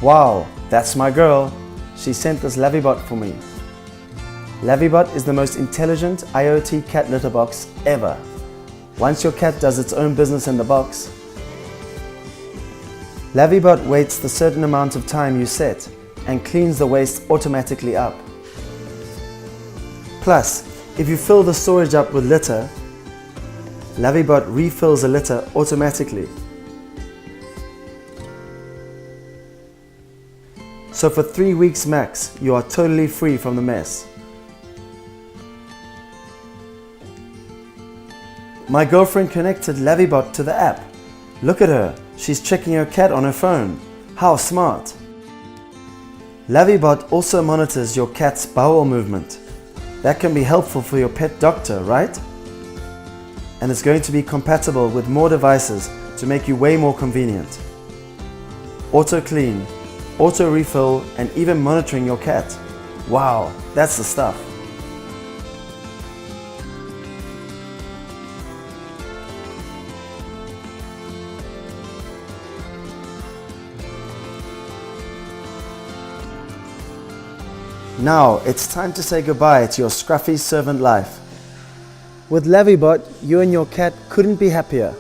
Wow, that's my girl. She sent this LavvieBot for me. LavvieBot is the most intelligent IoT cat litter box ever. Once your cat does its own business in the box, LavvieBot waits the certain amount of time you set and cleans the waste automatically up. Plus, if you fill the storage up with litter, LavvieBot refills the litter automatically. So for 3 weeks max, you are totally free from the mess. My girlfriend connected LavvieBot to the app. Look at her, she's checking her cat on her phone. How smart! LavvieBot also monitors your cat's bowel movement. That can be helpful for your pet doctor, right? And it's going to be compatible with more devices to make you way more convenient. Auto clean, auto refill, and even monitoring your cat. Wow, that's the stuff. Now it's time to say goodbye to your scruffy servant life. With LavvieBot, you and your cat couldn't be happier.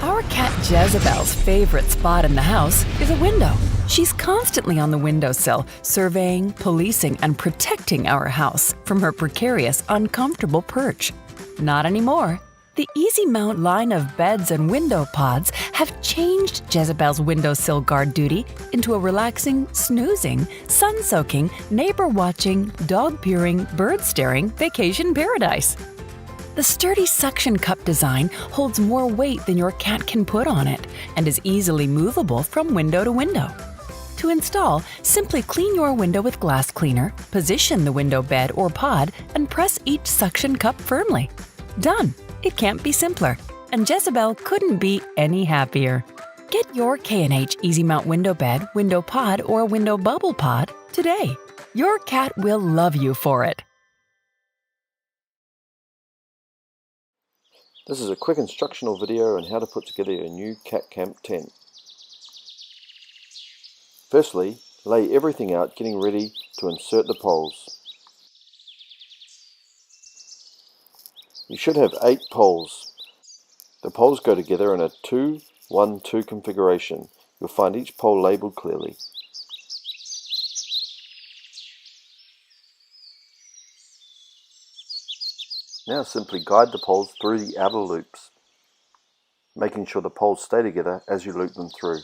Our cat Jezebel's favorite spot in the house is a window. She's constantly on the windowsill, surveying, policing, and protecting our house from her precarious, uncomfortable perch. Not anymore. The Easy Mount line of beds and window pods have changed Jezebel's windowsill guard duty into a relaxing, snoozing, sun-soaking, neighbor-watching, dog-peering, bird-staring vacation paradise. The sturdy suction cup design holds more weight than your cat can put on it and is easily movable from window to window. To install, simply clean your window with glass cleaner, position the window bed or pod, and press each suction cup firmly. Done! It can't be simpler, and Jezebel couldn't be any happier. Get your K&H Easy Mount window bed, window pod, or window bubble pod today. Your cat will love you for it. This is a quick instructional video on how to put together your new cat camp tent. Firstly, lay everything out, getting ready to insert the poles. You should have 8 poles. The poles go together in a 2-1-2 configuration. You'll find each pole labelled clearly. Now simply guide the poles through the outer loops, making sure the poles stay together as you loop them through.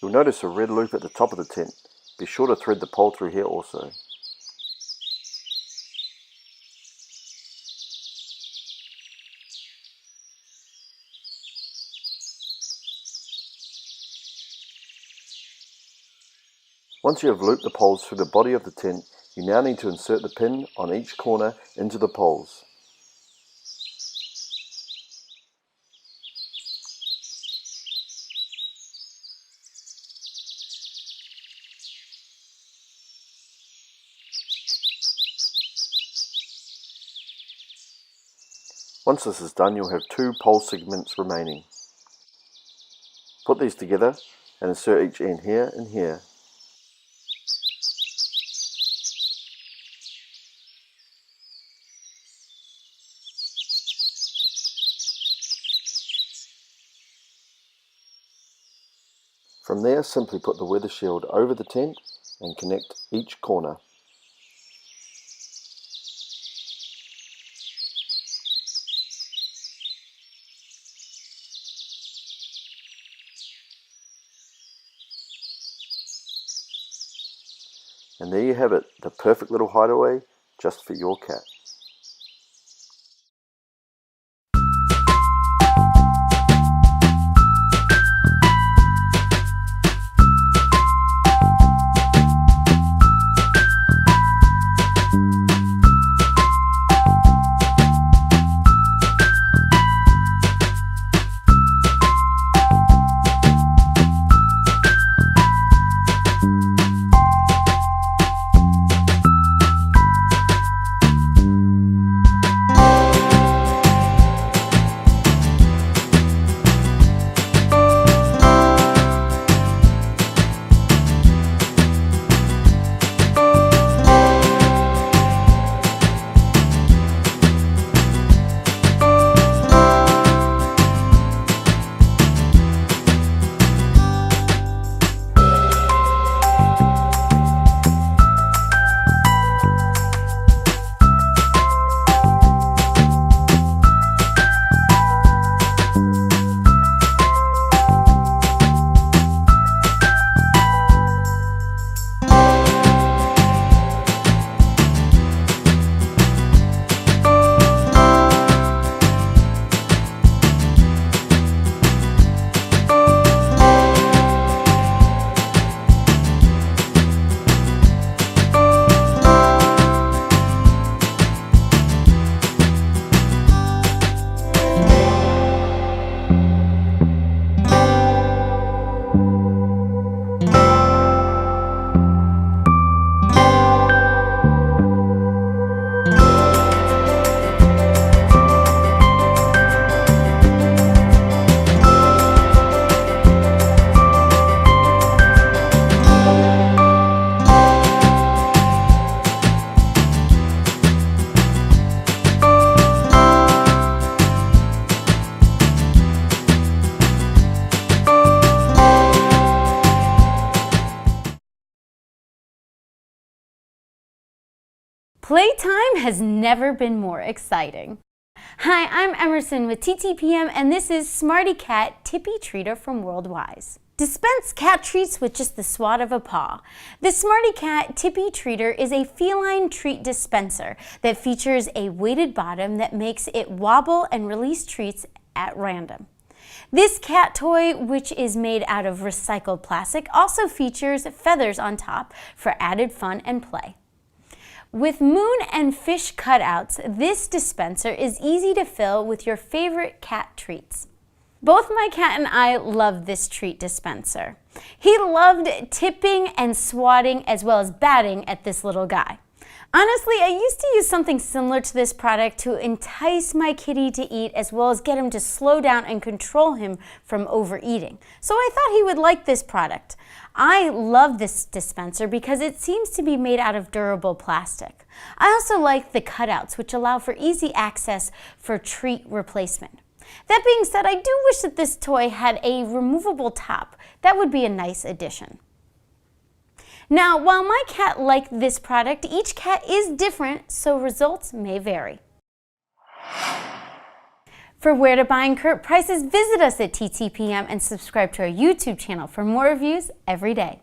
You'll notice a red loop at the top of the tent. Be sure to thread the pole through here also. Once you have looped the poles through the body of the tent, you now need to insert the pin on each corner into the poles. Once this is done, you'll have 2 pole segments remaining. Put these together and insert each end here and here. From there, simply put the weather shield over the tent and connect each corner. And there you have it, the perfect little hideaway just for your cat. Playtime has never been more exciting. Hi, I'm Emerson with TTPM, and this is SmartyKat Tippy Treater from Worldwise. Dispense cat treats with just the swat of a paw. The SmartyKat Tippy Treater is a feline treat dispenser that features a weighted bottom that makes it wobble and release treats at random. This cat toy, which is made out of recycled plastic, also features feathers on top for added fun and play. With moon and fish cutouts, this dispenser is easy to fill with your favorite cat treats. Both my cat and I love this treat dispenser. He loved tipping and swatting as well as batting at this little guy. Honestly, I used to use something similar to this product to entice my kitty to eat as well as get him to slow down and control him from overeating. So I thought he would like this product. I love this dispenser because it seems to be made out of durable plastic. I also like the cutouts, which allow for easy access for treat replacement. That being said, I do wish that this toy had a removable top. That would be a nice addition. Now, while my cat liked this product, each cat is different, so results may vary. For where to buy and current prices, visit us at TTPM and subscribe to our YouTube channel for more reviews every day.